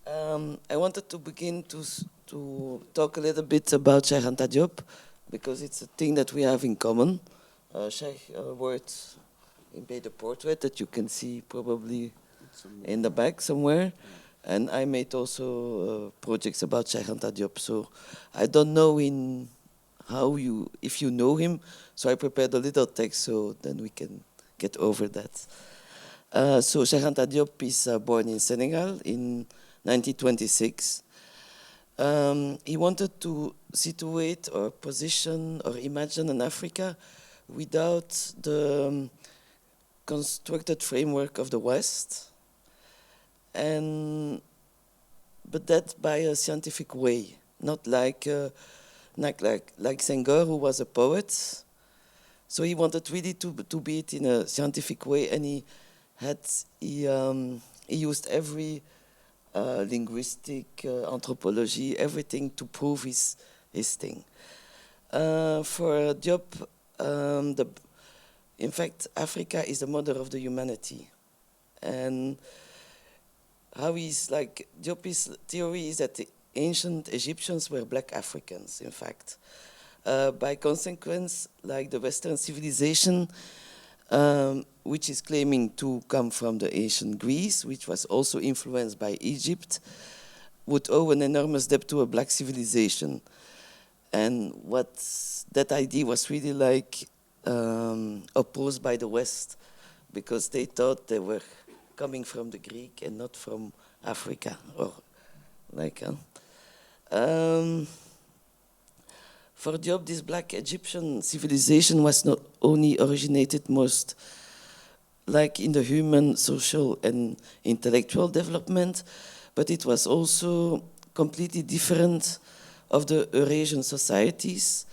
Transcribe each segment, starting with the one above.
I wanted to begin to talk a little bit about Cheikh Anta Diop, because it's a thing that we have in common. Cheikh worked in made a portrait that you can see probably in the back somewhere. And I made also projects about Cheikh Anta Diop. So I don't know if you know him. So I prepared a little text so then we can get over that. So Cheikh Anta Diop is born in Senegal in 1926. He wanted to situate or position or imagine an Africa without the constructed framework of the West, but that by a scientific way, not like Senghor, who was a poet. So he wanted really to be it in a scientific way, and he used every linguistic, anthropology, everything to prove his thing. For Diop, in fact, Africa is the mother of the humanity. And Diop's theory is that the ancient Egyptians were black Africans, in fact. By consequence, like the Western civilization, which is claiming to come from the ancient Greece, which was also influenced by Egypt, would owe an enormous debt to a black civilization. And what that idea was really opposed by the West, because they thought they were coming from the Greek and not from Africa, or for Diop, this black Egyptian civilization was not only originated most in the human, social, and intellectual development, but it was also completely different of the Eurasian societies.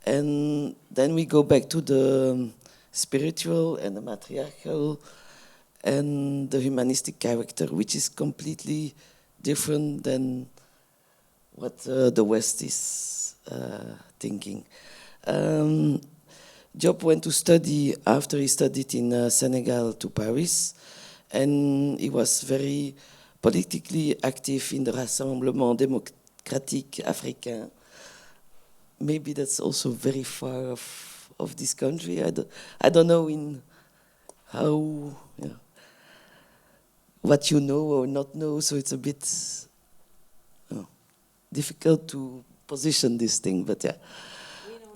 And then we go back to the spiritual and the matriarchal and the humanistic character, which is completely different than what the West is thinking. Diop went to study, after he studied in Senegal, to Paris, and he was very politically active in the Rassemblement Démocratique Africain. Maybe that's also very far of this country. I don't know in how, what you know or not know, so it's a bit difficult to position this thing, but yeah. We know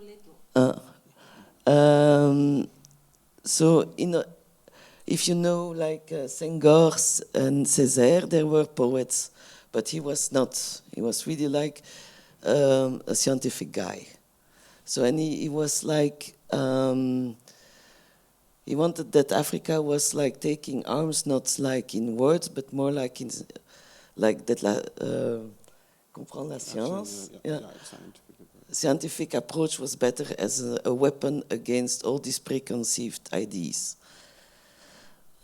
little. So if you know Senghor and Césaire, they were poets, but he was not. He was really a scientific guy. So and he was he wanted that Africa was taking arms, not in words, but more in comprendre la science. Scientific approach was better as a weapon against all these preconceived ideas.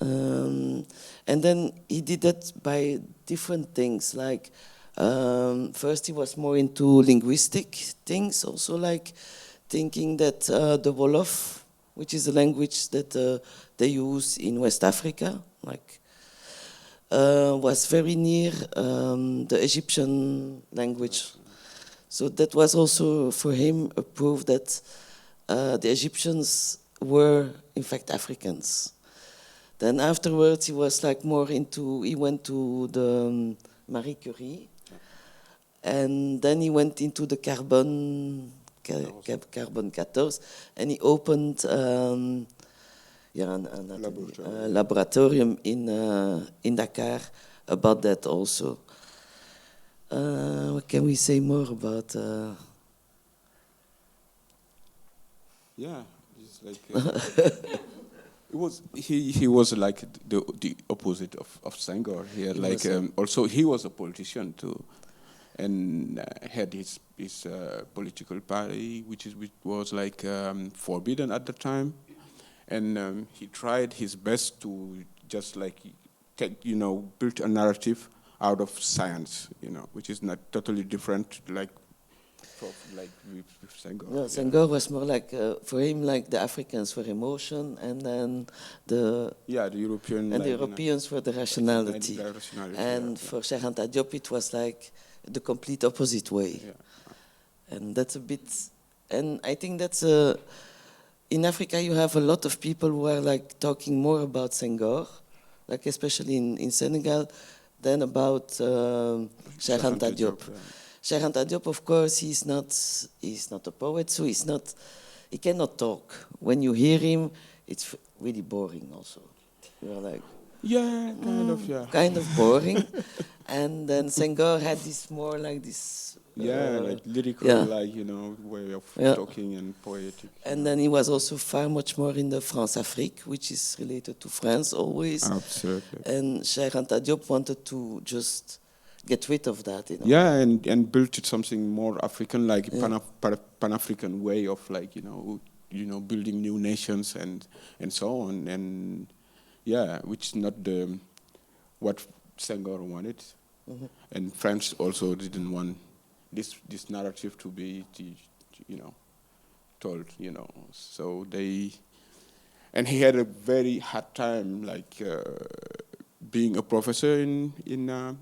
And then he did that by different things. First he was more into linguistic things, also thinking that the Wolof, which is a language that they use in West Africa, was very near the Egyptian language. So that was also for him a proof that the Egyptians were in fact Africans. Then afterwards he was he went to the Marie Curie, and then he went into the carbon 14, and he opened a laboratorium in Dakar about that also. What can we say more about? Yeah, it's he was like the opposite of Senghor here. Also he was a politician too, and had his political party, which was forbidden at the time, and he tried his best to just build a narrative out of science, which is not totally different, Like with Senghor. No, Senghor was more like, for him, like the Africans were emotion, and then the European, and the Europeans were the rationality. And yeah. for Cheikh Anta Diop, it was like the complete opposite way. Yeah. And that's a bit, and I think that's in Africa you have a lot of people who are like talking more about Senghor, like especially in Senegal, than about Cheikh Anta Diop. Yeah. Cheikh Anta Diop, of course, he's not a poet, so he cannot talk. When you hear him, it's really boring also. You're like, yeah, kind of boring. And then Senghor had this more like this, like lyrical, like way of talking and poetic. And then he was also far much more in the France-Afrique, which is related to France always. Absolutely. And Cheikh Anta Diop wanted to just get rid of that, Yeah, and build something more African, like Pan-African way of like building new nations and so on, and which is not what Senghor wanted, and France also didn't want this narrative to be told, so they, and he had a very hard time like. Being a professor in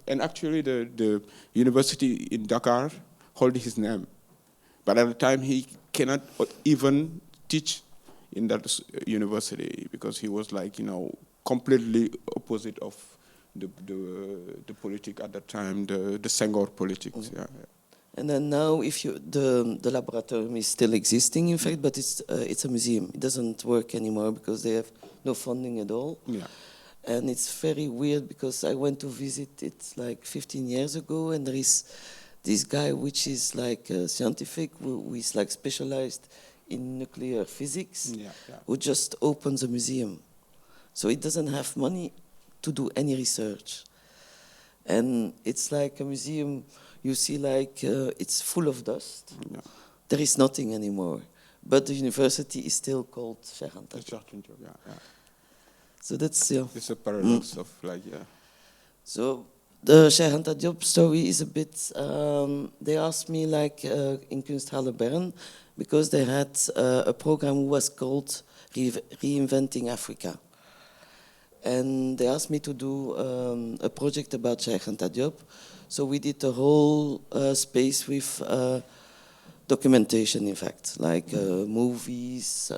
and actually the university in Dakar hold his name, but at the time he cannot even teach in that university because he was like completely opposite of the politic at that time, the Senghor politics. Yeah. And then now, if the laboratorium is still existing, in fact, but it's a museum. It doesn't work anymore because they have no funding at all. Yeah. And it's very weird because I went to visit it like 15 years ago, and there is this guy which is like a scientific who is like specialized in nuclear physics, who just opens a museum. So it doesn't have money to do any research. And it's like a museum, you see like it's full of dust. Yeah. There is nothing anymore. But the university is still called Cheikh Anta Diop. So that's it's a paradox of like So the Cheikh Anta Diop story is a bit. They asked me like in Kunsthalle Bern because they had a program who was called Reinventing Africa, and they asked me to do a project about Cheikh Anta Diop. So we did the whole space with documentation, in fact, like movies,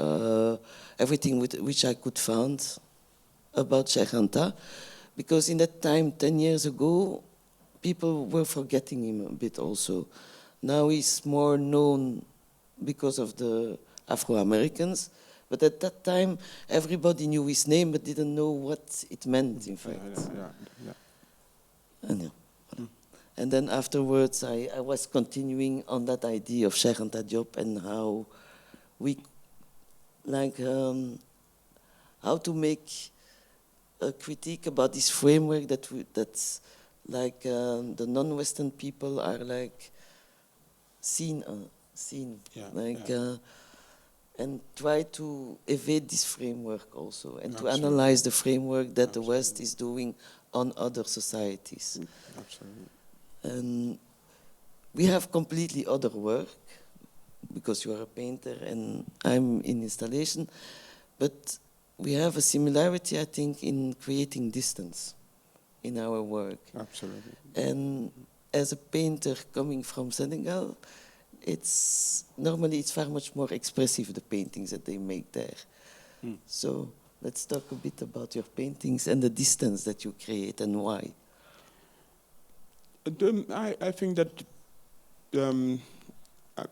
everything which I could find about Cheikh Anta, because in that time, 10 years ago, people were forgetting him a bit also. Now he's more known because of the Afro-Americans, but at that time, everybody knew his name but didn't know what it meant, in fact. And then afterwards, I was continuing on that idea of Cheikh Anta Diop and how we, like, how to make a critique about this framework that's like the non-Western people are like seen, and try to evade this framework also, and to analyze the framework that the West is doing on other societies. Absolutely. And we have completely other work, because you are a painter and I'm in installation, but we have a similarity, I think, in creating distance in our work. Absolutely. And as a painter coming from Senegal, it's far much more expressive, the paintings that they make there. So let's talk a bit about your paintings and the distance that you create and why. I think that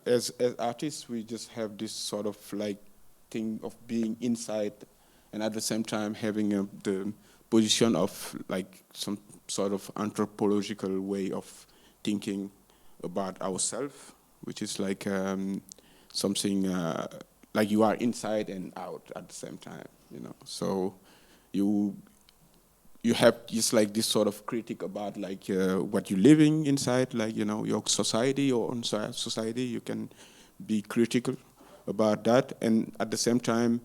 as artists, we just have this sort of like thing of being inside and at the same time having the position of like some sort of anthropological way of thinking about ourselves, which is like something like you are inside and out at the same time, So you have just like this sort of critique about like what you're living inside, like, your society, your own society. You can be critical about that, and at the same time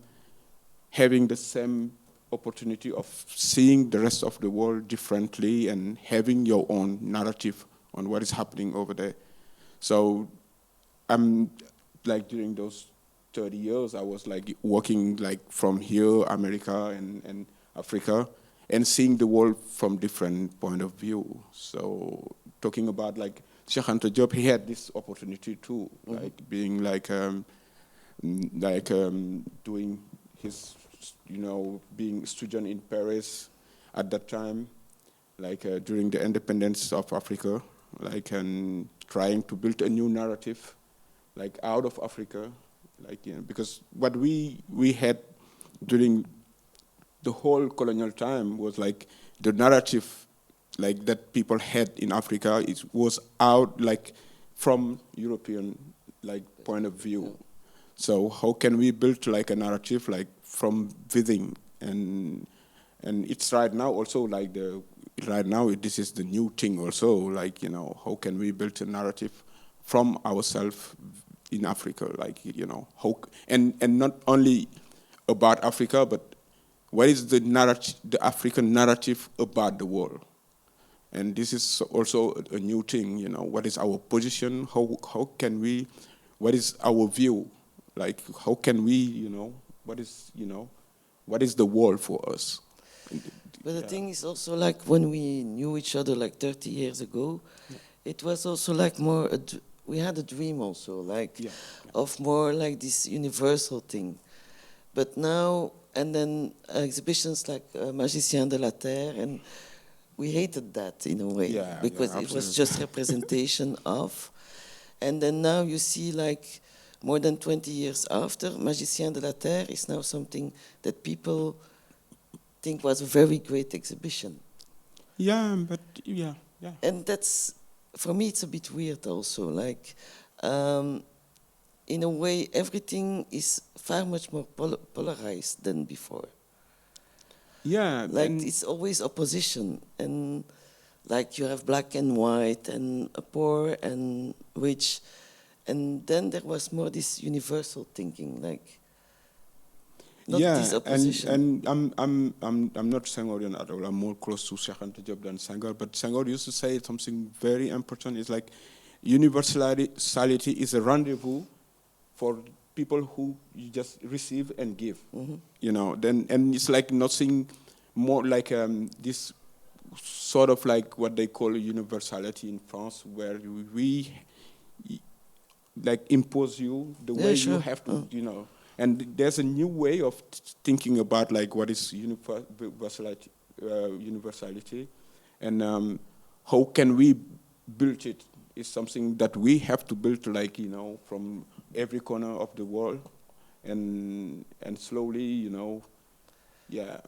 having the same opportunity of seeing the rest of the world differently and having your own narrative on what is happening over there. So I'm like during those 30 years, I was like working like from here, America and Africa, and seeing the world from different point of view. So talking about like Cheikh Anta Diop, he had this opportunity too, like being doing his, being a student in Paris at that time, during the independence of Africa, and trying to build a new narrative, out of Africa, because what we had during the whole colonial time was the narrative, that people had in Africa, was out from European point of view. So how can we build a narrative from within, and it's right now also right now this is the new thing also, how can we build a narrative from ourselves in Africa, how, and not only about Africa, but what is the narrative, the African narrative about the world? And this is also a new thing, what is our position? How can we, what is our view? How can we, what is the world for us? But the thing is also when we knew each other 30 years ago, it was also more, we had a dream also, of more this universal thing. But now, and then exhibitions like Magicien de la Terre, and we hated that in a way, because it was just representation of. And then now you see more than 20 years after, Magicien de la Terre is now something that people think was a very great exhibition. Yeah, but And that's, for me, it's a bit weird also. In a way, everything is far much more polarized than before. Yeah. It's always opposition. And you have black and white and poor and rich. And then there was more this universal thinking, not this opposition. And I'm not Senghorian at all. I'm more close to Cheikh Anta Diop than Senghor. But Senghor used to say something very important. It's universality is a rendezvous for people who you just receive and give. Then, and it's nothing more this sort of what they call universality in France, where we impose you the way you have to, And there's a new way of thinking about what is universality, and how can we build it is something that we have to build from every corner of the world, and slowly, yeah.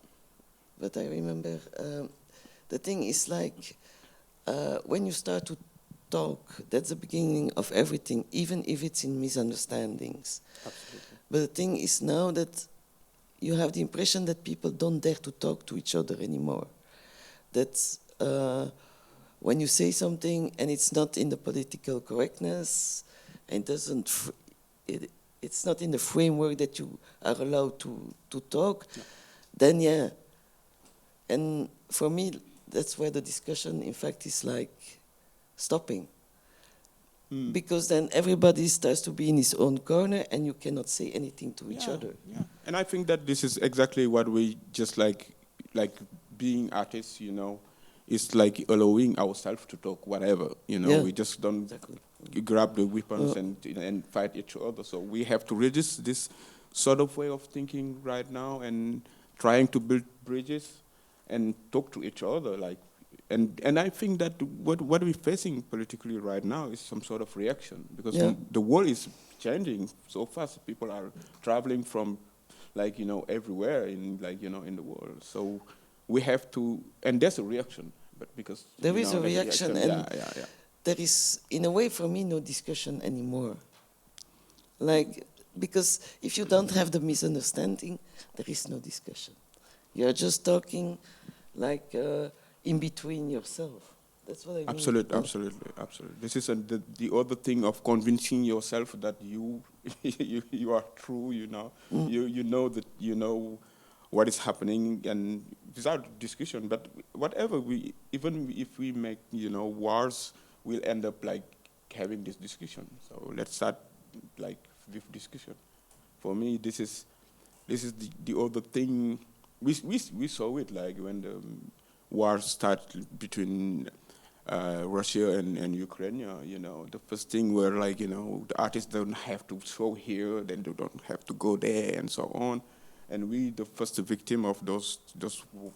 But I remember the thing is when you start to talk, that's the beginning of everything, even if it's in misunderstandings. Absolutely. But the thing is now that you have the impression that people don't dare to talk to each other anymore. That when you say something and it's not in the political correctness, and it's not in the framework that you are allowed to talk, then yeah. And for me, that's where the discussion, in fact, is stopping. Because then everybody starts to be in his own corner and you cannot say anything to each other. Yeah. And I think that this is exactly what we just like being artists, is allowing ourselves to talk whatever, we just don't grab the weapons and fight each other. So we have to resist this sort of way of thinking right now and trying to build bridges and talk to each other, and I think that what we're facing politically right now is some sort of reaction, because the world is changing so fast. People are traveling from everywhere in in the world. So we have to, and there's a reaction, but because there is a reaction, and yeah. There is, in a way, for me, no discussion anymore. Because if you don't have the misunderstanding, there is no discussion. You're just talking in between yourself. That's what I mean. Absolutely. This is the other thing of convincing yourself that you you are true. You know that you know what is happening, and without discussion. But whatever even if we make wars, we'll end up having this discussion. So let's start like with discussion. For me, this is the other thing. We saw it like when the war started between Russia and Ukraine. You know, the first thing were like, you know, the artists don't have to show here, then they don't have to go there, and so on. And we the first victim of those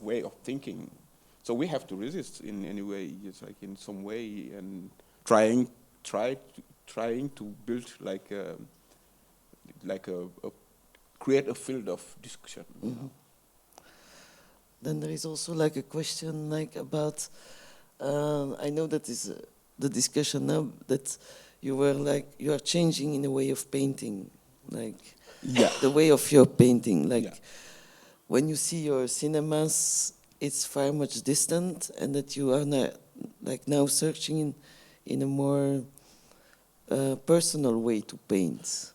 way of thinking. So we have to resist in any way, just like in some way, and trying to build like a create a field of discussion. You know? Then there is also like a question like about, I know that is the discussion now, that you are changing in a way of painting, like the way of your painting, like when you see your cinemas, it's far much distant, and that you are now searching in a more personal way to paint.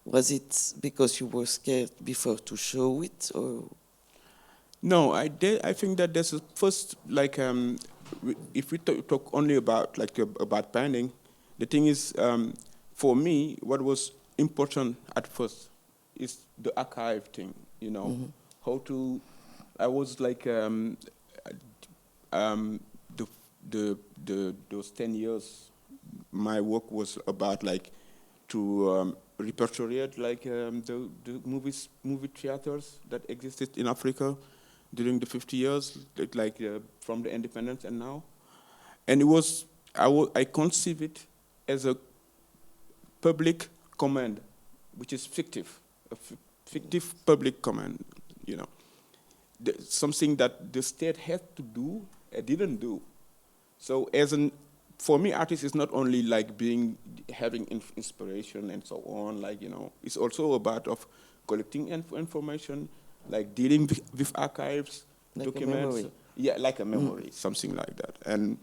Was it because you were scared before to show it, or? No, I think that there's a first, like, if we talk only about about painting, the thing is, for me, what was important at first is the archive thing. You know, how to. I was like those 10 years. My work was about like to repertoriate like the movie theaters that existed in Africa during the 50 years, like from the independence and now. And it was, I conceive it as a public command, which is fictive, a fictive public command, you know. Something that the state had to do and didn't do. So for me, artist is not only like having inspiration and so on, like, you know, it's also about of collecting information, like dealing with archives, like documents. A memory. Yeah, like a memory, something like that. And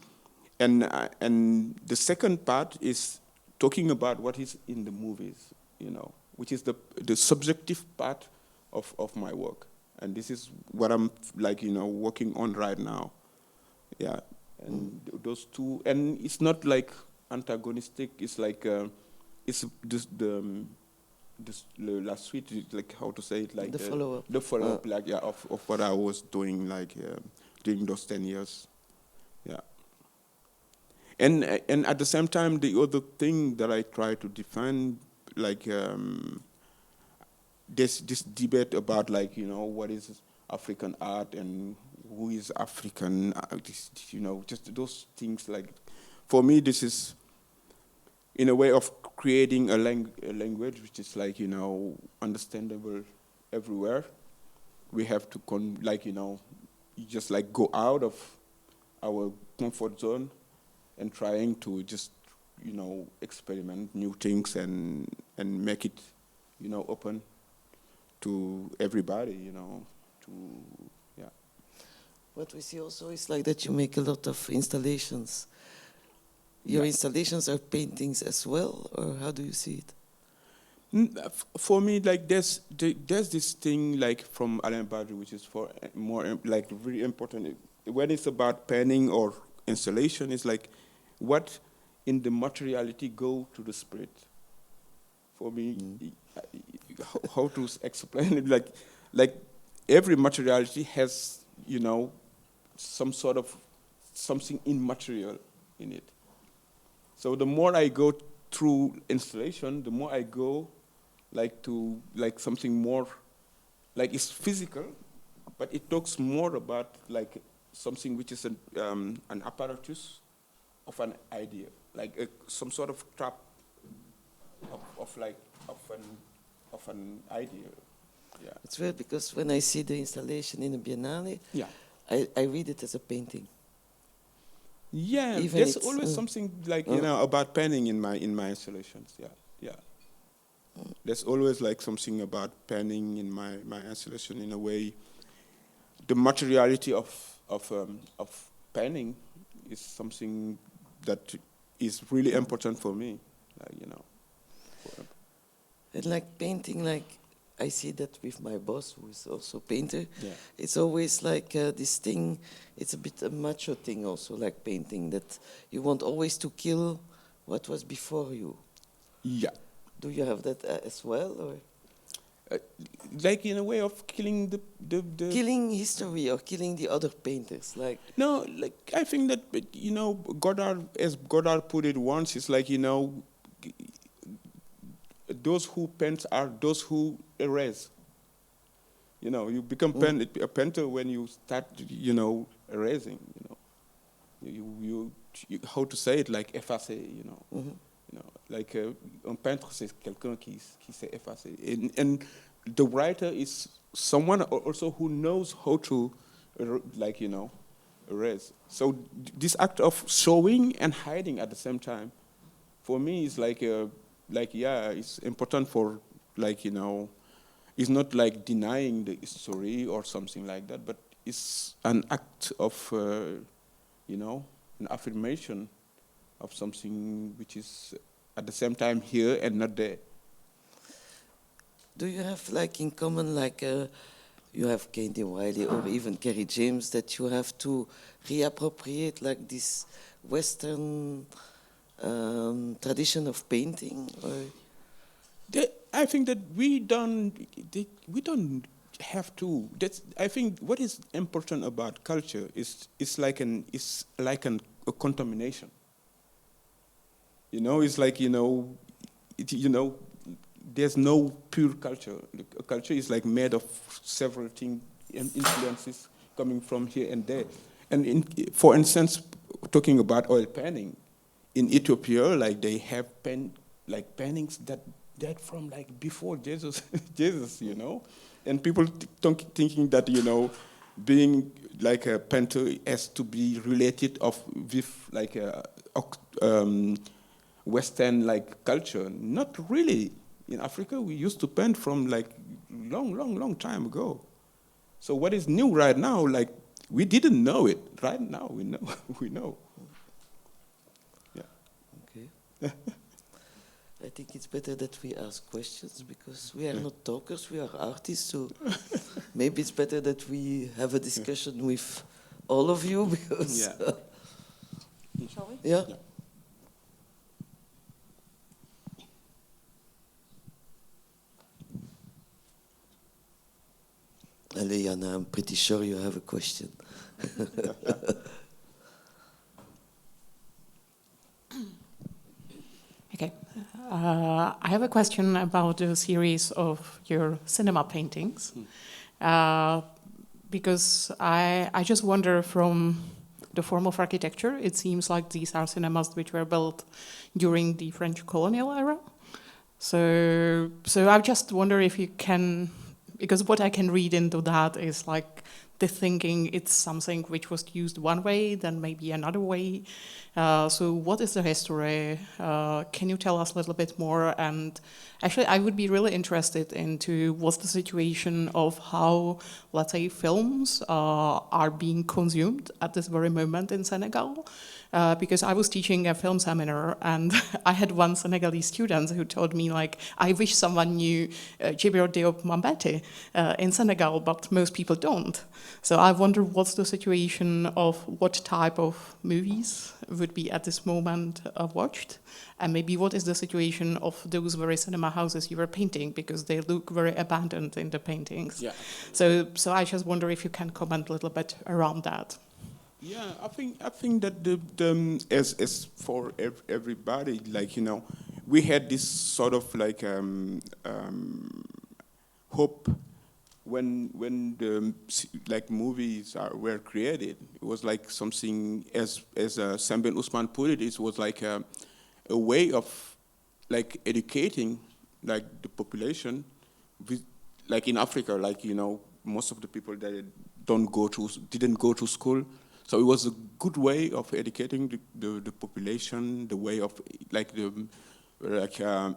the second part is talking about what is in the movies, you know, which is the subjective part of my work. And this is what I'm like, you know, working on right now. Yeah. And those two, and it's not like antagonistic. It's like it's just the last suite, like how to say it, like the follow-up. The follow-up, like of what I was doing, like during those 10 years. Yeah. And at the same time, the other thing that I try to define, like this debate about, like, you know, what is African art and who is African, you know, just those things. Like, for me, this is in a way of creating a language which is, like, you know, understandable everywhere. We have to like, you know, just like go out of our comfort zone and trying to just, you know, experiment new things and make it, you know, open to everybody, you know, yeah. What we see also is like that you make a lot of installations. Your installations are paintings as well, or how do you see it? For me, like there's this thing like from Alain Badiou, which is for more like really important. When it's about painting or installation, it's like what in the materiality go to the spirit. For me, how to explain it? Like every materiality has, you know, some sort of something immaterial in it. So the more I go through installation, the more I go like to like something more, like it's physical, but it talks more about like something which is an apparatus of an idea, like some sort of trap of an idea. Yeah. It's weird because when I see the installation in the Biennale, I read it as a painting. Yeah, Even there's always something like, you know, about painting in my installations. Yeah. There's always like something about painting in my installation in a way. The materiality of painting is something that is really important for me, like, you know. And like painting, like I see that with my boss, who is also a painter. Yeah. It's always like this thing, it's a bit a macho thing also, like painting, that you want always to kill what was before you. Yeah. Do you have that as well, or Like in a way of killing the killing history or killing the other painters? Like No, like I think that Godard, as Godard put it once, it's like those who paint are those who erase. You become a painter when you start erasing. You how to say it, like effacer. Like un peintre, c'est quelqu'un qui sait effacer, and the writer is someone also who knows how to erase. So this act of showing and hiding at the same time, for me, is it's important for it's not like denying the history or something like that, but it's an act of an affirmation of something which is at the same time here and not there. do you have like in common like you have Candy Wiley or even Kerry James that you have to reappropriate like this Western tradition of painting? Or I think that we don't have to. I think what is important about culture is a contamination. It's like there's no pure culture. A culture is like made of several things and influences coming from here and there. And for instance, talking about oil painting, in Ethiopia, like they have paintings that date from like before Jesus, and people thinking that being like a painter has to be related with like a Western like culture. Not really. In Africa, we used to paint from like long time ago. So what is new right now? Like we didn't know it. Right now we know. We know. Yeah. okay. I think it's better that we ask questions because we are not talkers, we are artists. So maybe it's better that we have a discussion with all of you because. Yeah. Shall we? Yeah. Eliana, I'm pretty sure you have a question. Okay. I have a question about the series of your cinema paintings. Because I just wonder from the form of architecture, it seems like these are cinemas which were built during the French colonial era. So I just wonder if you can, because what I can read into that is like the thinking it's something which was used one way, then maybe another way. So what is the history? Can you tell us a little bit more? And actually, I would be really interested into what's the situation of how, let's say, films are being consumed at this very moment in Senegal. Because I was teaching a film seminar and I had one Senegalese student who told me like, I wish someone knew Djibril Diop Mambete in Senegal, but most people don't. So I wonder what's the situation of what type of movies would be at this moment watched, and maybe what is the situation of those very cinema houses you were painting, because they look very abandoned in the paintings. Yeah. So I just wonder if you can comment a little bit around that. Yeah, I think that the as for everybody, like we had this sort of like hope when the like movies were created. It was like something as Samben Usman put it. It was like a way of like educating like the population, with, like in Africa, like most of the people that didn't go to school. So it was a good way of educating the population, the way of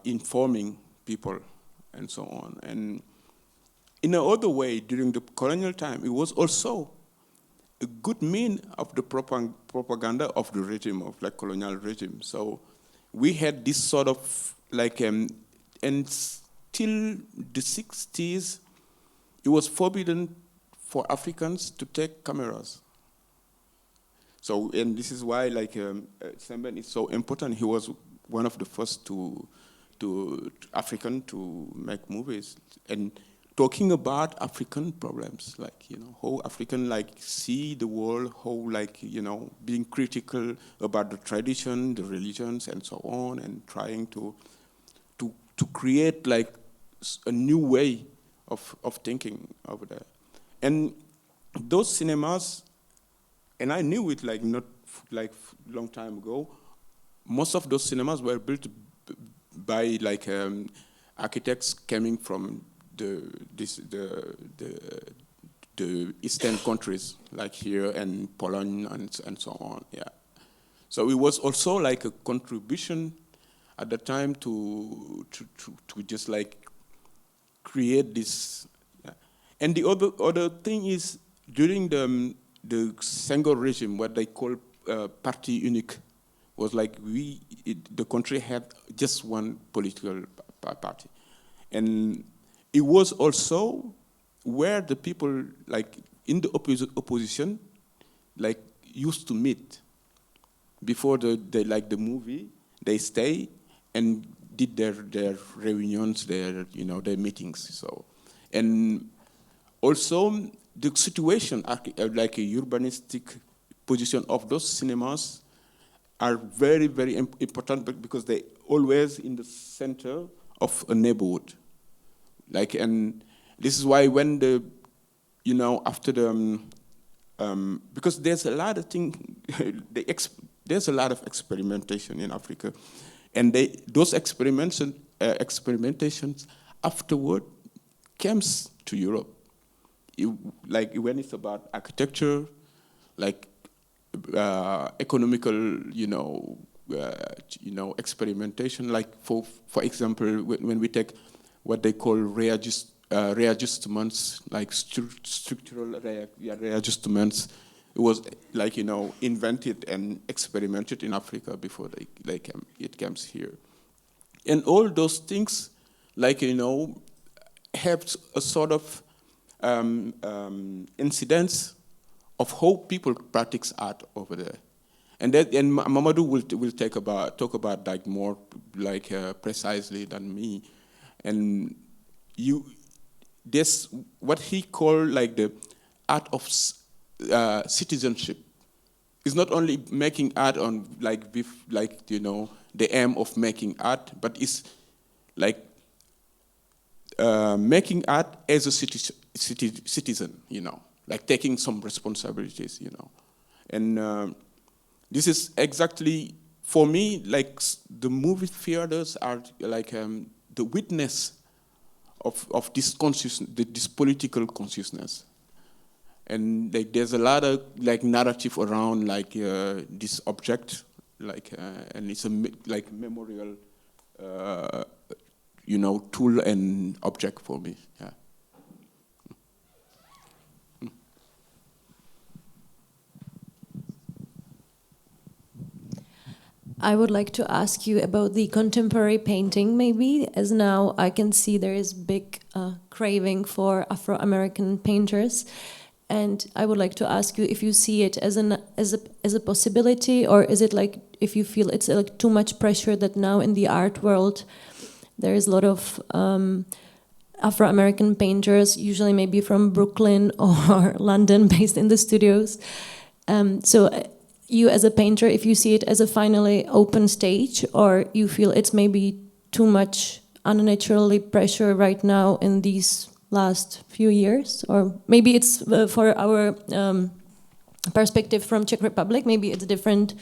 informing people and so on. And in another way, during the colonial time, it was also a good mean of the propaganda of the regime, of like colonial regime. So we had this sort of like, and till the 60s, it was forbidden for Africans to take cameras. So, and this is why, like, Samben is so important. He was one of the first to to African to make movies and talking about African problems, like, you know, how African like see the world, how like, you know, being critical about the tradition, the religions, and so on, and trying to create like a new way of thinking over there. And those cinemas, and I knew it like not like long time ago, most of those cinemas were built by like architects coming from the eastern countries, like here and Poland and so on. Yeah. So it was also like a contribution at the time to just like create this. Yeah. And the other thing is during the Senghor regime, what they call parti unique, was like the country had just one political party, and it was also where the people like in the opposition like used to meet before the movie. They stay and did their reunions, their meetings. So, and also the situation like a urbanistic position of those cinemas are very, very important because they always in the center of a neighborhood. Like, and this is why when after the because there's a lot of there's a lot of experimentation in Africa, and those experimentations afterward comes to Europe. Like when it's about architecture, like economical, experimentation. Like for example, when we take what they call readjustments, like structural readjustments, it was like invented and experimented in Africa before it comes here, and all those things, like have a sort of incidence of how people practice art over there, and Mamadou will talk about like more like precisely than me, and there's what he called like the art of citizenship. It's not only making art on like with like the aim of making art, but it's like making art as a citizen, like taking some responsibilities, and this is exactly for me like the movie theaters are like the witness of this consciousness, this political consciousness, and like there's a lot of like narrative around like this object, like and it's a like memorial, tool and object for me. Yeah. I would like to ask you about the contemporary painting, maybe, as now I can see there is big craving for Afro-American painters, and I would like to ask you if you see it as a possibility, or is it like if you feel it's like too much pressure that now in the art world there is a lot of Afro-American painters, usually maybe from Brooklyn or London, based in the studios. You as a painter, if you see it as a finally open stage, or you feel it's maybe too much unnaturally pressure right now in these last few years, or maybe it's for our perspective from Czech Republic, maybe it's different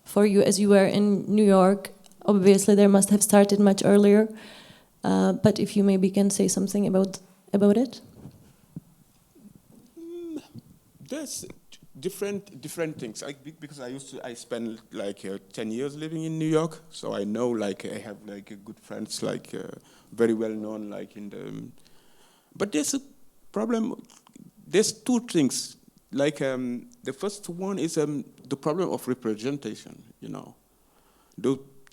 for you as you were in New York. Obviously, there must have started much earlier, but if you maybe can say something about it. There's different things. Because I spent like 10 years living in New York, so I know like I have like good friends like very well known like in the. But there's a problem. There's two things. Like the first one is the problem of representation.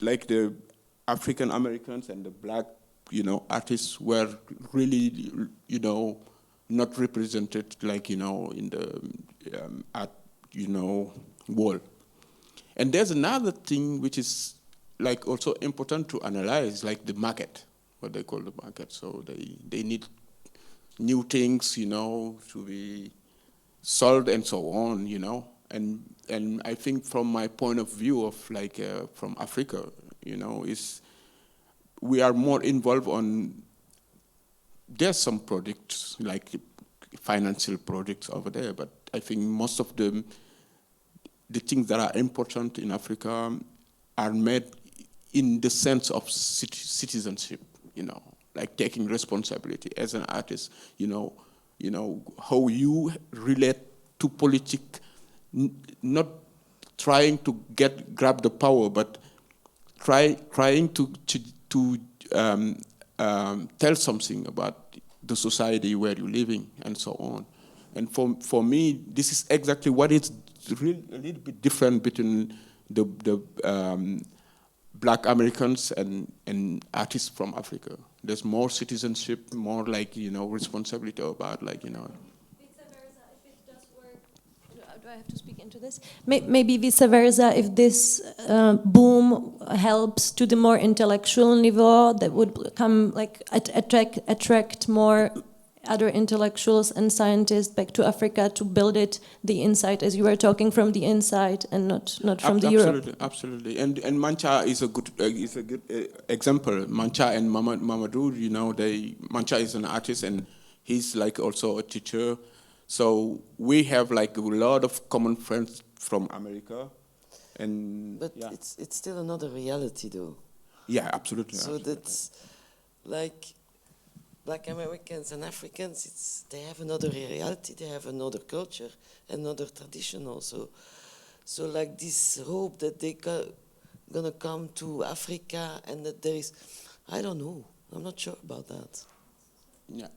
Like the African Americans and the black artists were really not represented like in the art world. And there's another thing which is like also important to analyze, like the market, what they call the market. So they need new things, to be sold and so on, And I think from my point of view of from Africa, is we are more involved on, there's some projects like financial projects over there, but I think most of the things that are important in Africa are made in the sense of citizenship, like taking responsibility as an artist, how you relate to politics, not trying to grab the power, but trying to tell something about the society where you're living and so on. And for me, this is exactly what is really a little bit different between the Black Americans and artists from Africa. There's more citizenship, more responsibility about Vice versa, if it does work. Do I have to speak into this? Maybe vice versa, if this boom helps to the more intellectual niveau, that would come attract more other intellectuals and scientists back to Africa to build it the inside, as you were talking, from the inside and not from the Europe. Absolutely. And Mancha is a good example. Mancha and Mamadou, Mancha is an artist and he's also a teacher. So we have a lot of common friends from America, but it's still another reality, though. Yeah, absolutely. So absolutely. that's like Black Americans and Africans. They have another reality. They have another culture, another tradition also. So like this hope that they gonna come to Africa and that there is, I don't know. I'm not sure about that. Yeah.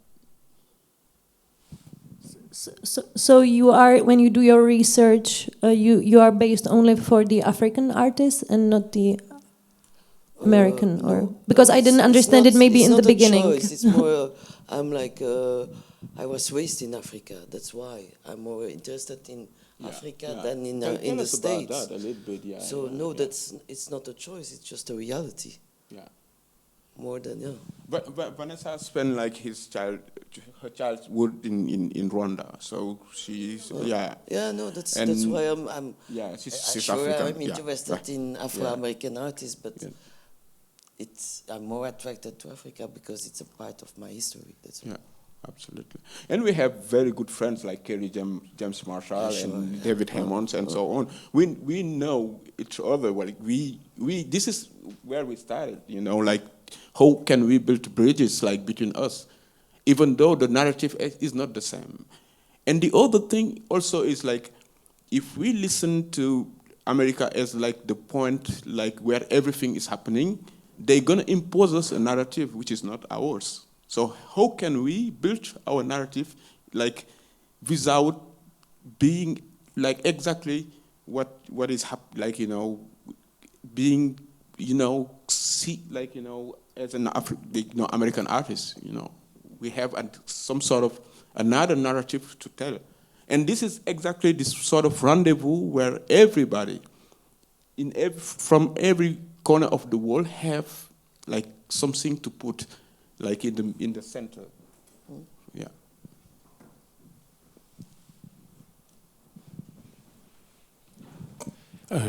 So you are, when you do your research, you are based only for the African artists and not the American, no, or because I didn't understand it maybe in the beginning. It's more. I'm I was raised in Africa. That's why I'm more interested in Africa than in the States. About that a little bit, yeah. So it's not a choice. It's just a reality. Yeah. More than But Vanessa spent her childhood in Rwanda, so she's that's why I'm she's sure African. I'm interested in Afro-American artists, but I'm more attracted to Africa because it's a part of my history. That's why. Absolutely. And we have very good friends like Kerry James Marshall and David Hammonds and so on. We know each other. This is where we started, how can we build bridges between us, even though the narrative is not the same. And the other thing also is if we listen to America as the point where everything is happening, they're gonna impose us a narrative which is not ours. So how can we build our narrative without being exactly what is being as an American artist, we have some sort of another narrative to tell. And this is exactly this sort of rendezvous where everybody from every corner of the world have something to put in the center. Yeah.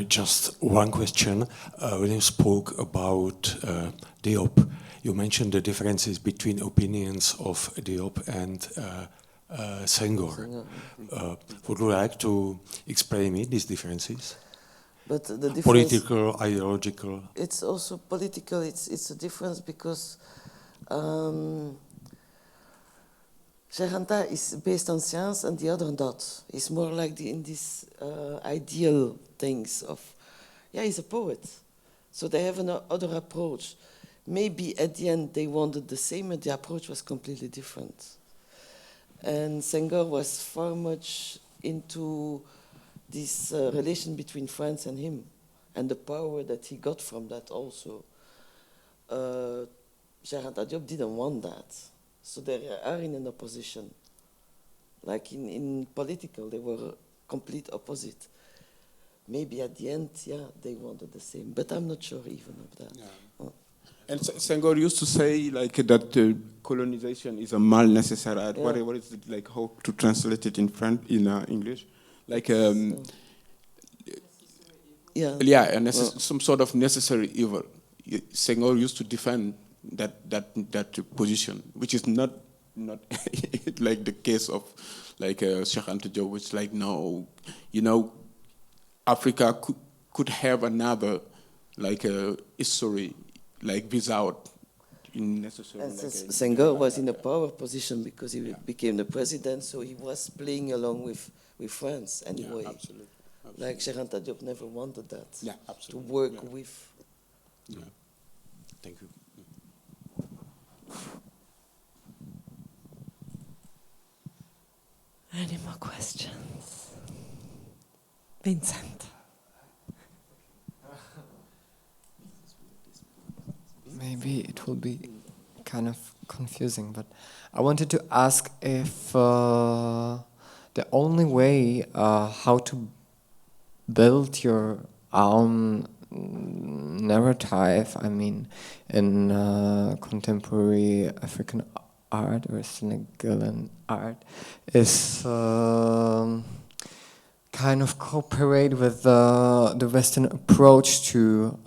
Just one question. When you spoke about Diop, you mentioned the differences between opinions of Diop and Senghor. Would you like to explain me these differences? But the difference, political, ideological. It's also political. It's a difference because Cheikh Anta is based on science and the other not. He's more in this ideal things of, he's a poet. So they have another approach. Maybe at the end they wanted the same, but the approach was completely different. And Senghor was far much into this relation between France and him, and the power that he got from that also. Cheikh Anta Diop didn't want that. So they are in an opposition. In political, they were complete opposite. maybe at the end, yeah, they wanted the same. But I'm not sure even of that. Yeah. Oh. And Senghor used to say like that colonization is a mal nécessaire. Yeah. What is it like? How to translate it in French, in English? Like yeah, yeah, some sort of necessary evil. Senghor used to defend that position, which is not like the case of like Cheikh Anta Diop, which like no, Africa could have another like history like without necessarily. and like Senghor was in a power position because he became the president, so he was playing along with France anyway. Yeah, absolutely. Like Cheikh Anta Diop never wanted that. Yeah, To absolutely. work Yeah. with. Yeah. Thank you. Any more questions? Vincent. Maybe it will be kind of confusing, but I wanted to ask if the only way how to build your own narrative, I mean, in contemporary African art or Senegalan art, is kind of cooperate with the Western approach to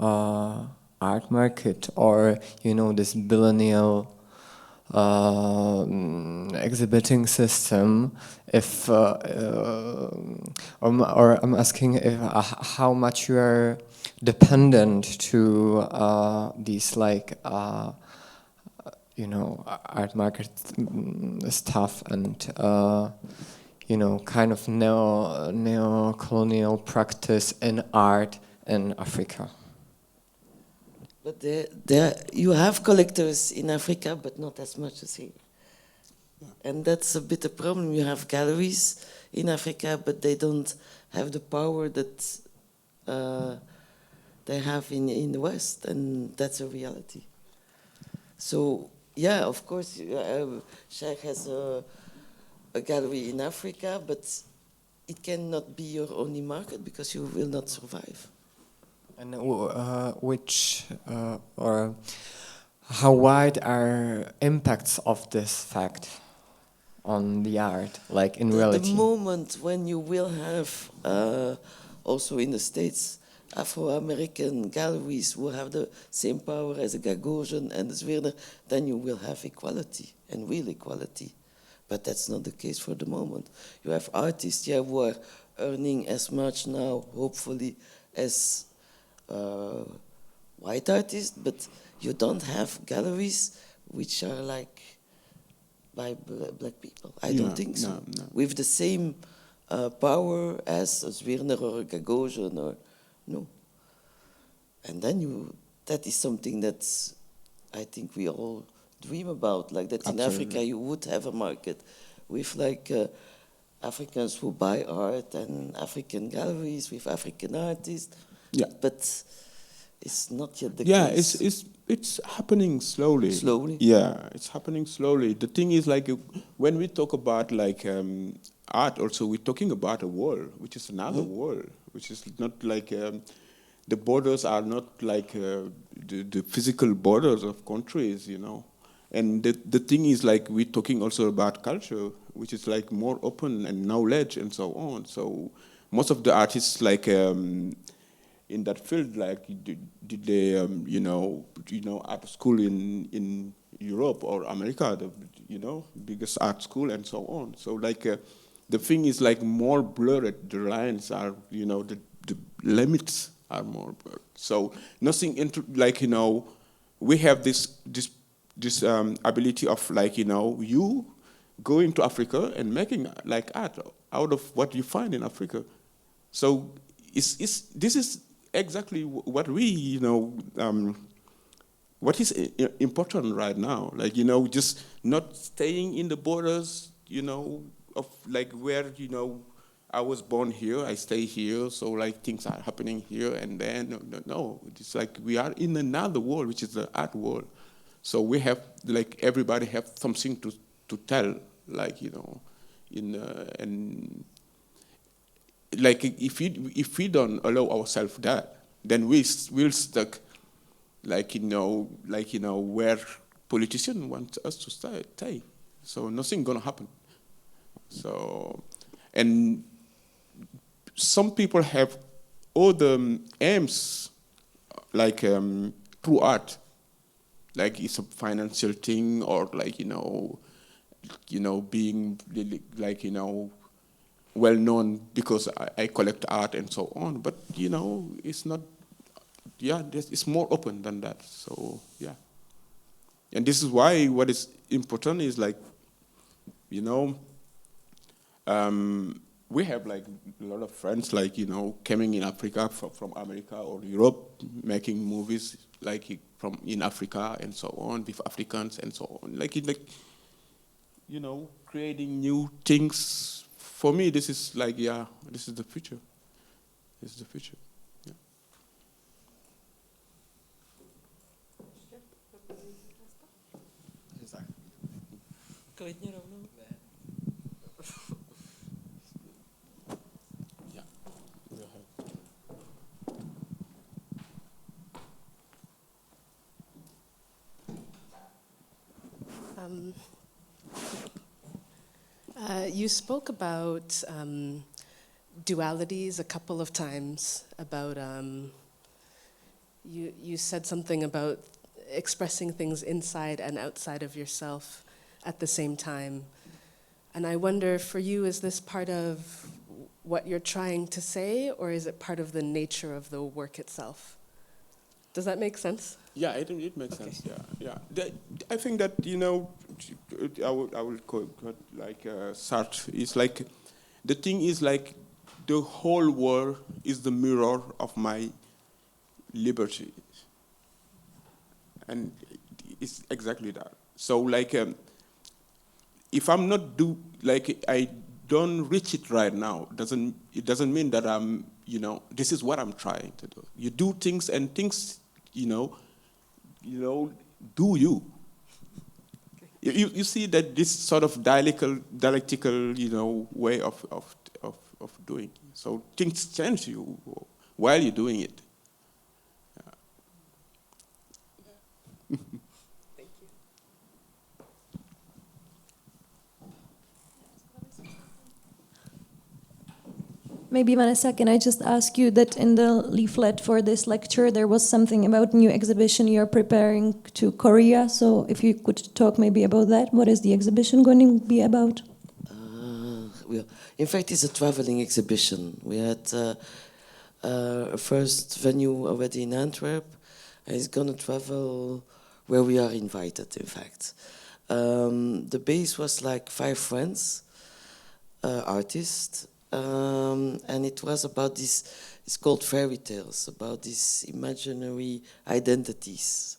art market, or this billionaire exhibiting system. If or I'm asking if how much you are dependent to these like art market stuff and kind of neo-colonial practice in art in Africa. But you have collectors in Africa, but not as much as here. And that's a bit a problem. You have galleries in Africa, but they don't have the power that they have in the West, and that's a reality. So, yeah, of course, Cheikh has a gallery in Africa, but it cannot be your only market because you will not survive. And or how wide are impacts of this fact on the art, like in reality? The moment when you will have, also in the States, Afro-American galleries will have the same power as a Gagosian and a Zwirner, then you will have equality, and real equality. But that's not the case for the moment. You have artists who are earning as much now, hopefully, as white artists, but you don't have galleries which are like by black people. I don't think so. No. With the same power as a Zwirner or a Gagosian or no. And then that is something that I think we all dream about, like that. Absolutely. In Africa you would have a market with like Africans who buy art and African galleries with African artists. Yeah. But it's not yet the case. Yeah, it's happening slowly. Slowly? Yeah, it's happening slowly. The thing is, like, when we talk about like art, also we're talking about a world, which is another world, which is not like the borders are not like the physical borders of countries, And the thing is, like, we're talking also about culture, which is like more open and knowledge and so on. So most of the artists, like, in that field, like, did they, art school in Europe or America, the biggest art school and so on. So, like, the thing is, like, more blurred. The lines are, the limits are more blurred. So nothing we have this ability of, like, you going to Africa and making like art out of what you find in Africa. So this is exactly what we, what is important right now. Like, just not staying in the borders, of like where, I was born here, I stay here, so like things are happening here and then, no. It's like we are in another world, which is the art world. So we have, like, everybody have something to tell, like, and like if we don't allow ourselves that, then we'll stuck, like where politicians want us to stay. So nothing gonna happen. So, and some people have other aims, like through art, like it's a financial thing, or like being like well known because I collect art and so on. But it's not. Yeah, it's more open than that. So yeah, and this is why what is important is like, we have like a lot of friends like coming in Africa from America or Europe, making movies like from in Africa and so on with Africans and so on. Like creating new things. For me, this is like this is the future. This is the future. Yeah. Klidně rovnou. You spoke about dualities a couple of times. About you said something about expressing things inside and outside of yourself at the same time. And I wonder, for you, is this part of what you're trying to say, or is it part of the nature of the work itself? Does that make sense? Yeah, it makes sense. Yeah. I think that I will call like Sartre. It's like the thing is like the whole world is the mirror of my liberty, and it's exactly that. So like if I'm not I don't reach it right now, it doesn't mean that I'm this is what I'm trying to do. You do things and things do you. You see that this sort of dialectical way of doing. So things change you while you're doing it. Yeah. Thank you. Maybe, Vanessa, can I just ask you that in the leaflet for this lecture, there was something about new exhibition you're preparing to Korea. So if you could talk maybe about that. What is the exhibition going to be about? In fact, it's a traveling exhibition. We had a first venue already in Antwerp, and it's going to travel where we are invited, in fact. The base was like 5 friends, artists, and it was about this, it's called fairy tales, about these imaginary identities.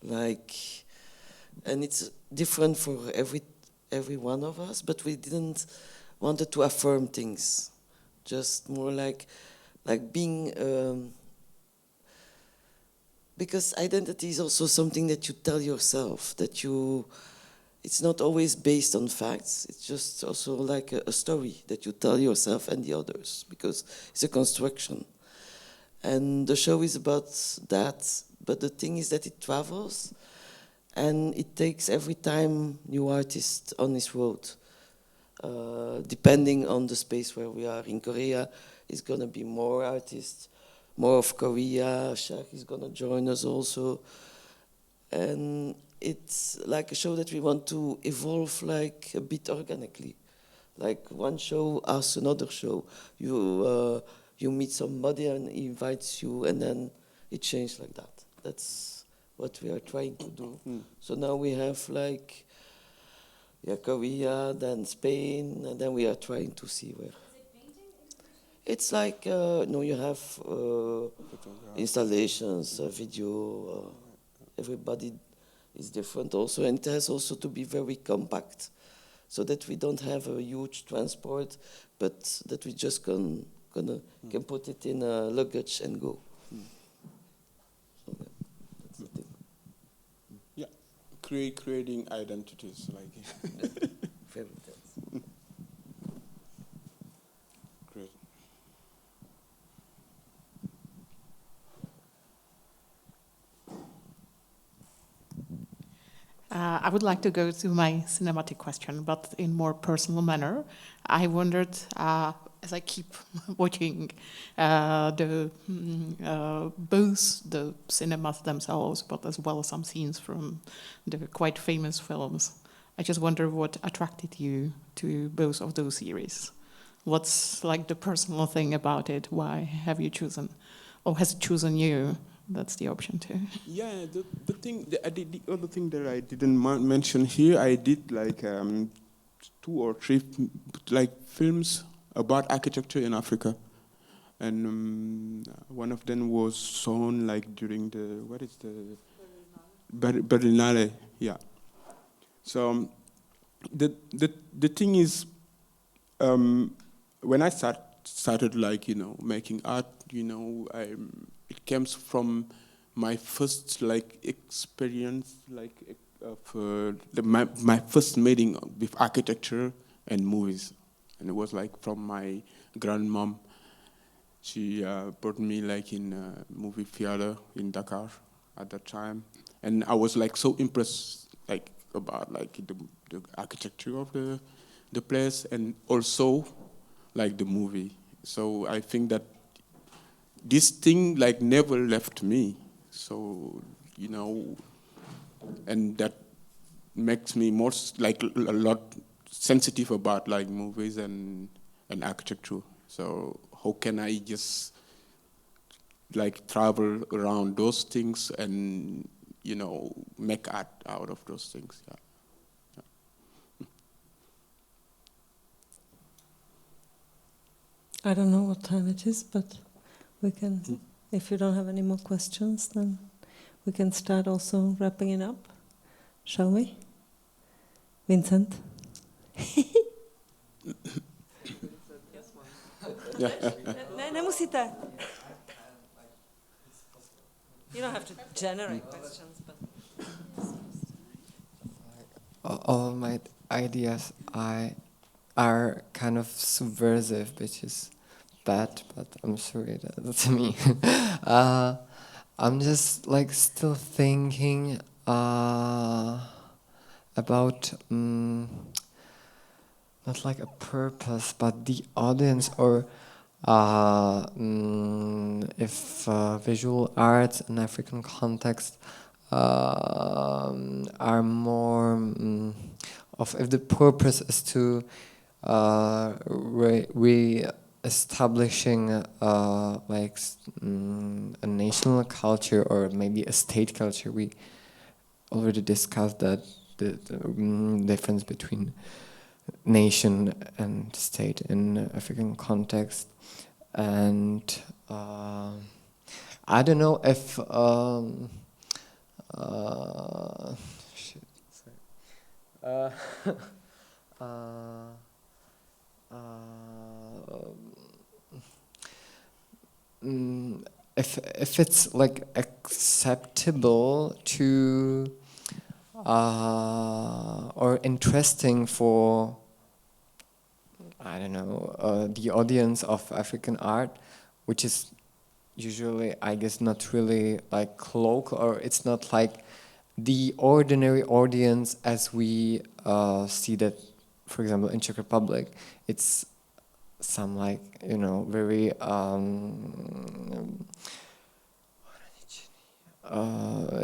And it's different for every one of us, but we didn't wanted to affirm things, just more like being, because identity is also something that you tell yourself, it's not always based on facts, it's just also like a story that you tell yourself and the others, because it's a construction. And the show is about that, but the thing is that it travels, and it takes every time new artists on this road. Depending on the space where we are. In Korea, it's going to be more artists, more of Korea. Cheikh is going to join us also. And it's like a show that we want to evolve like a bit organically. Like one show asks another show. You meet somebody and he invites you, and then it changes like that. That's what we are trying to do. So now we have like Korea, then Spain, and then we are trying to see where. Is it painting? It's like, no, you have installations, video, everybody is different also, and it has also to be very compact, so that we don't have a huge transport, but that we just can put it in a luggage and go. So that's the thing. Yeah, creating identities like. Fairy tales. Great. I would like to go to my cinematic question, but in more personal manner. I wondered, as I keep watching both the cinemas themselves, but as well as some scenes from the quite famous films, I just wonder what attracted you to both of those series. What's like the personal thing about it? Why have you chosen, or has it chosen you? That's the option too. Yeah, the other thing that I didn't mention here, I did like 2 or 3 like films about architecture in Africa, and one of them was shown like during the Berlinale, yeah. So the thing is, when I started like making art, it came from my first like experience like of my first meeting with architecture and movies, and it was like from my grandmom. She brought me like in a movie theater in Dakar at that time, and I was like so impressed like about like the architecture of the place and also like the movie. So I think that this thing like never left me. So and that makes me more like a lot sensitive about like movies and architecture. So how can I just like travel around those things and make art out of those things? Yeah. I don't know what time it is, but we can, if you don't have any more questions, then we can start also wrapping it up. Shall we? Vincent? Ne, nemusíte. You don't have to generate questions, but... All my ideas are kind of subversive, which is bad, but I'm sorry that's me. I'm just like still thinking about not like a purpose, but the audience, or if visual arts in African context are more of if the purpose is to re-establishing like a national culture or maybe a state culture. We already discussed that the difference between nation and state in African context, and I don't know if if it's like acceptable to or interesting for, I don't know, the audience of African art, which is usually, I guess, not really like local, or it's not like the ordinary audience as we see that, for example, in Czech Republic. It's some like, very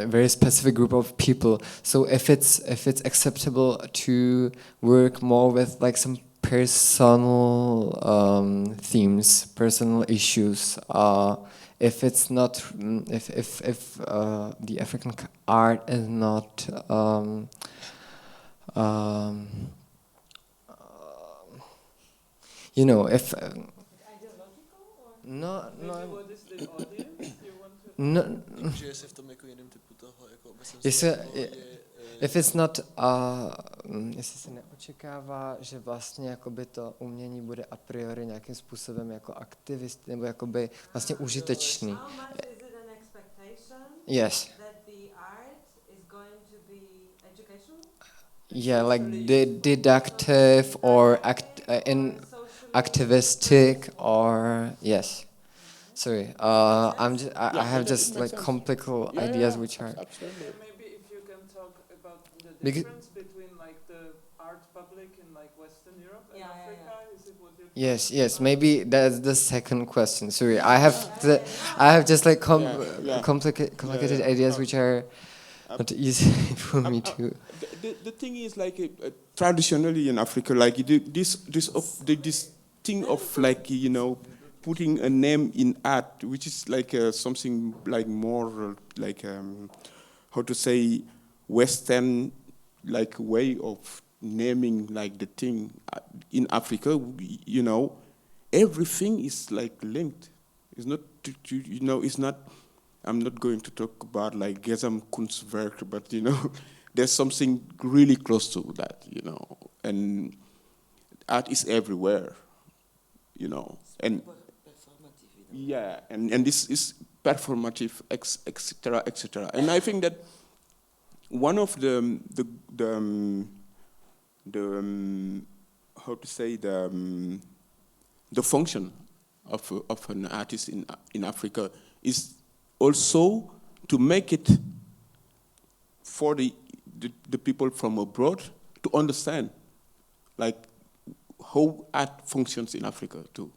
very specific group of people. So if it's acceptable to work more with like some personal themes, personal issues, if it's not, if the African art is not if no. If it's not, jestli se neočekává, že vlastně jakoby to umění bude a priori nějakým způsobem jako aktivist nebo jakoby vlastně užitečný. Yes. Yeah, like deductive or activistic or yes. Sorry, I have just like complex ideas which are. Maybe if you can talk about the Because difference between like the art public in like Western Europe and Africa? Is it what you're yes, maybe that's the second question. Sorry, I have just like complicated ideas which are not easy for me to. The thing is like traditionally in Africa, like this thing of like putting a name in art, which is like something like more like how to say Western like way of naming like the thing in Africa. Everything is like linked. It's not it's not. I'm not going to talk about like Gesamtkunstwerk, but there's something really close to that, and art is everywhere, and yeah, and this is performative, etc., etc. And I think that one of the how to say the function of an artist in Africa is also to make it for the people from abroad to understand like how art functions in Africa too,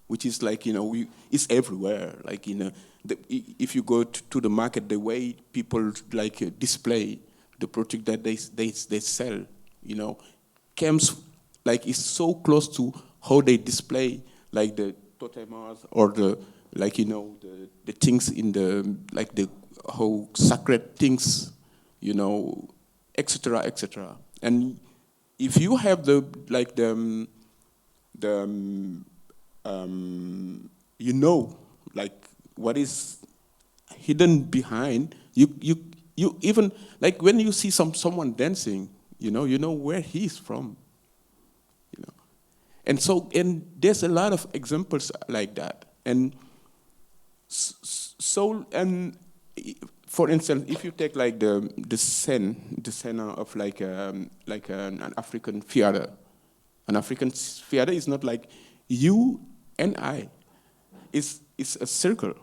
which is like it's everywhere. Like if you go to the market, the way people like display the product that they sell, comes like is so close to how they display like the totems or the like the things in the like the whole sacred things, etc., etc. And if you have the like like what is hidden behind you even like when you see someone dancing, you know where he's from, and there's a lot of examples like that. And so, and for instance, if you take like the scene of like an African theater, is not like you and I. It's a circle,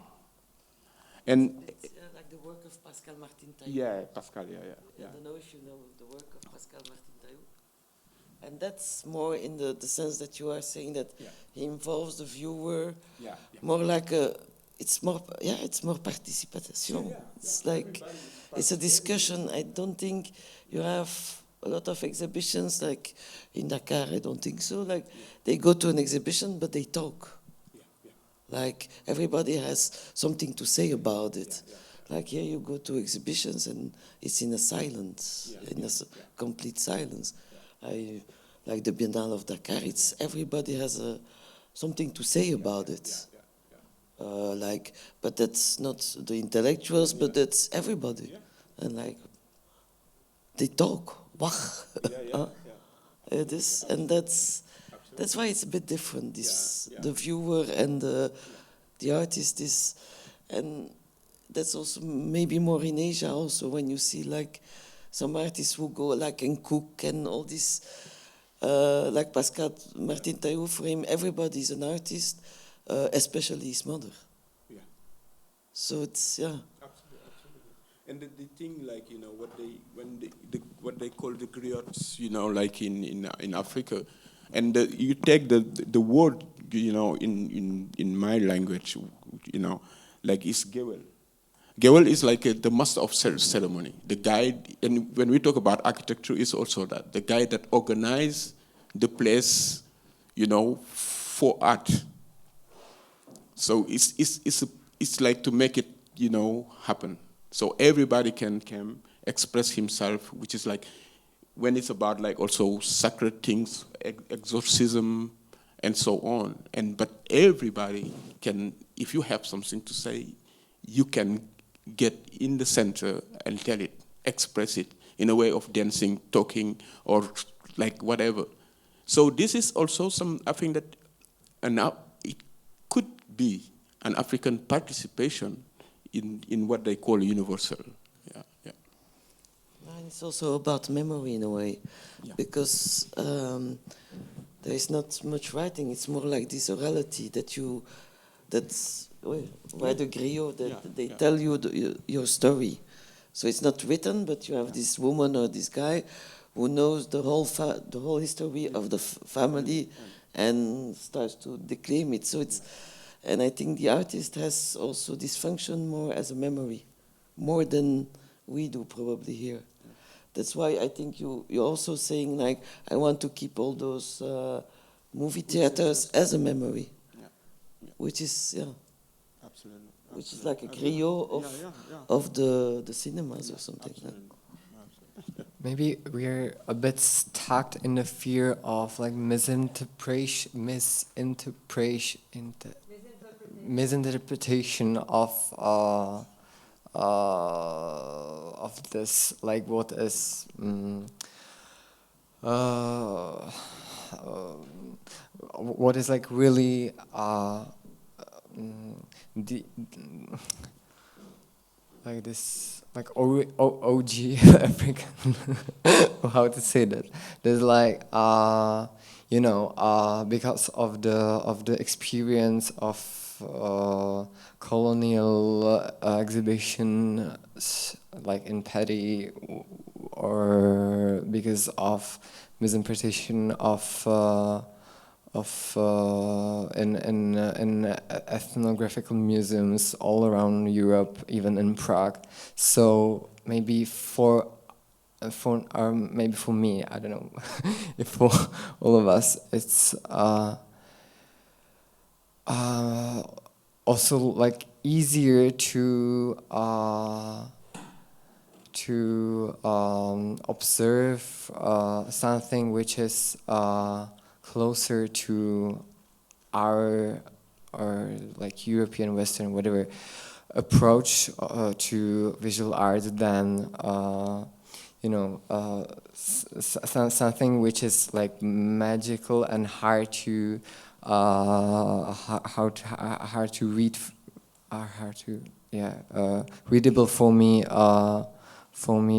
and it's like the work of Pascal Martin Taillou. Yeah, Pascal. Yeah. I don't know if you know the work of Pascal Martin Taillou. And that's more in the sense that you are saying that he involves the viewer more like it's more participation. It's like it's a discussion. I don't think you have a lot of exhibitions like in Dakar. I don't think so. Like they go to an exhibition, but they talk. Like everybody has something to say about it. Like here you go to exhibitions and it's in a silence, in a complete silence. Like the Biennale of Dakar, it's everybody has something to say about it. But that's not the intellectuals, but that's everybody. And like they talk. This and that's why it's a bit different. The viewer and the artist is, and that's also maybe more in Asia also when you see like some artists who go like and cook and all this, like Pascal Martin Taillou, for him everybody is an artist, especially his mother. Yeah. So it's Absolutely. And the thing like what they call the griots, like in Africa. And you take the word, in my language, like it's Gewel. Gewel is like the master of ceremony, the guy, and when we talk about architecture, it's also that, the guy that organizes the place, for art. So it's like to make it, happen. So everybody can express himself, which is like, when it's about like also sacred things, exorcism, and so on. But everybody can, if you have something to say, you can get in the center and tell it, express it in a way of dancing, talking, or like whatever. So this is also I think that it could be an African participation in what they call universal. And it's also about memory in a way, because there is not much writing. It's more like this orality where the griot, that they tell you your story, So it's not written, but you have this woman or this guy who knows the whole history of the family and starts to declaim it. So it's, and I think the artist has also this function more as a memory, more than we do probably here. That's why I think you're also saying, like, I want to keep all those movie theaters as a memory, which is, Absolutely. which is like a griot of the cinemas or something. Maybe we're a bit stuck in the fear of like misinterpretation of this, like what is what is like really like this, like OG African, how to say that? There's like because of the experience of colonial exhibition, like in Paris, or because of misinterpretation of in ethnographical museums all around Europe, even in Prague. So maybe maybe for me, I don't know, if for all of us, it's also like easier to observe something which is closer to our like European, Western, whatever approach to visual art than something which is like magical and hard to read, readable for me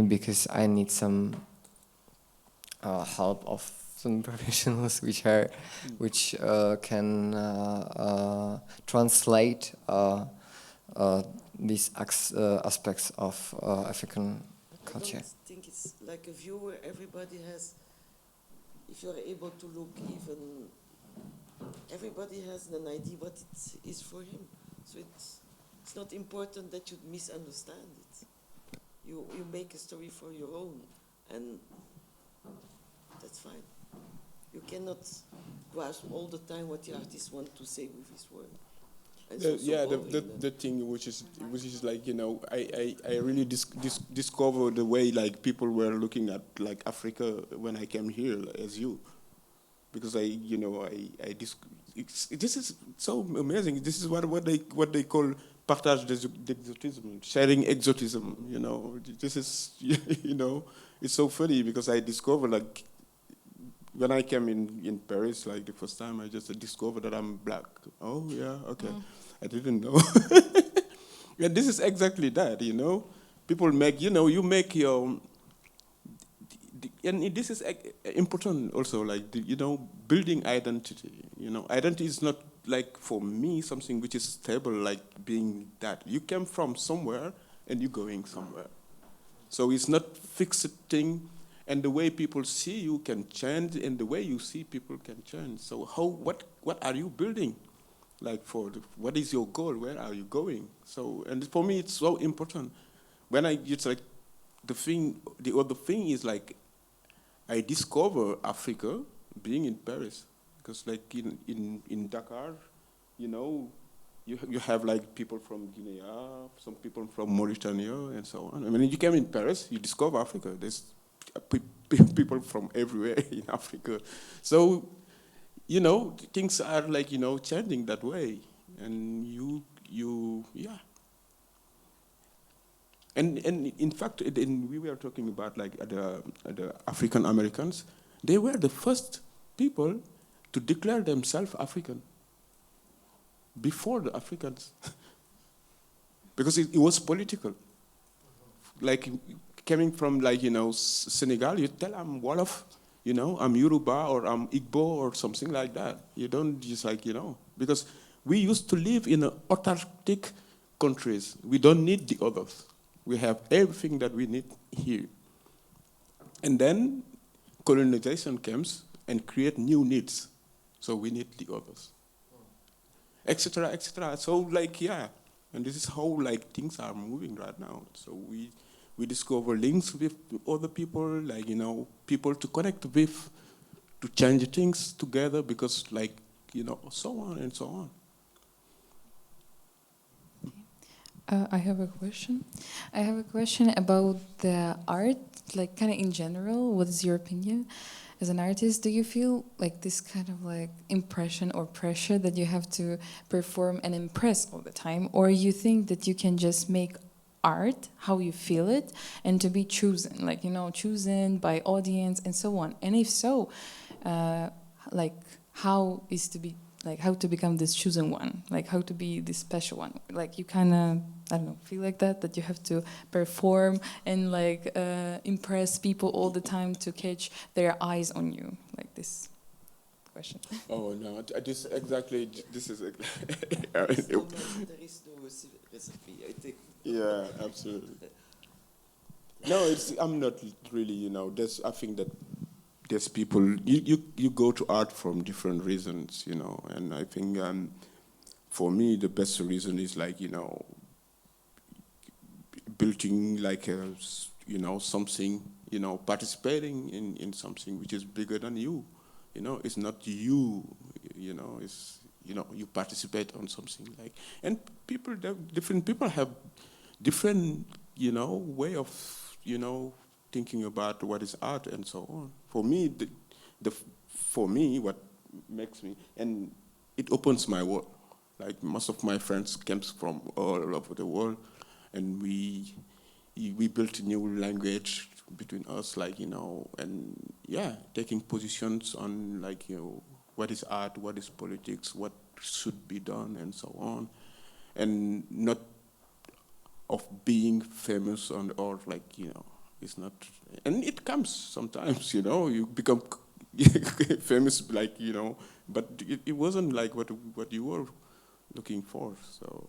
because I need some help of some professionals which can translate these aspects of African culture. I think it's like a viewer, everybody has, if you're able to look even, everybody has an idea what it is for him. So it's not important that you misunderstand it. You make a story for your own, and that's fine. You cannot grasp all the time what the artist wants to say with his word. The thing which is like, I really discovered the way like people were looking at like Africa when I came here as you, because this is so amazing. This is what they call partage d'exotisme, sharing exotism. This is it's so funny because I discovered like, when I came in Paris, like the first time, I just discovered that I'm black. Oh yeah, okay. I didn't know. And this is exactly that, People make, you make your, and this is important also, like, building identity. Identity is not like, for me, something which is stable, like being that. You came from somewhere and you're going somewhere. So it's not fixed thing. And the way people see you can change, and the way you see people can change. So what are you building? Like what is your goal? Where are you going? So, and for me, it's so important. It's like the other thing is like, I discover Africa being in Paris, because like in Dakar, you have like people from Guinea, some people from Mauritania, and so on. I mean, you came in Paris, you discover Africa. There's people from everywhere in Africa. So, things are like, changing that way. And yeah. And in fact, we were talking about like the African Americans. They were the first people to declare themselves African before the Africans. Because it was political. Like, coming from like, Senegal, you tell I'm Wolof, I'm Yoruba, or I'm Igbo, or something like that. You don't just like, because we used to live in autarkic countries. We don't need the others. We have everything that we need here. And then colonization comes and create new needs. So we need the others, etc., etc. So like, yeah, and this is how like things are moving right now. So we discover links with other people, like, you know, people to connect with, to change things together, because like, you know, so on and so on. I have a question. I have a question about the art, like kind of in general. What is your opinion? As an artist, do you feel like this kind of like impression or pressure that you have to perform and impress all the time? Or you think that you can just make art how you feel it and to be chosen, like, you know, chosen by audience and so on? And if so, like how is to be, like how to become this chosen one, like how to be this special one? Like you kind of, I don't know, feel like that you have to perform and like impress people all the time to catch their eyes on you, like this question. Oh no, this exactly, this is There is no recipe, I think. yeah, absolutely. No, I'm not really, you know, I think that there's people, you go to art from different reasons, you know, and I think for me the best reason is like, you know, building like you know, something, you know, participating in something which is bigger than you. You know, it's not you, you know, it's, you know, you participate on something like, and different people have different, you know, way of, you know, thinking about what is art and so on. For me, for me, what makes me, and it opens my world. Like most of my friends came from all over the world, and we built a new language between us, like, you know, and yeah, taking positions on, like, you know, what is art, what is politics, what should be done, and so on, and not of being famous or like, you know, it's not, and it comes sometimes, you know, you become famous, like, you know, but it wasn't like what you were looking for, so.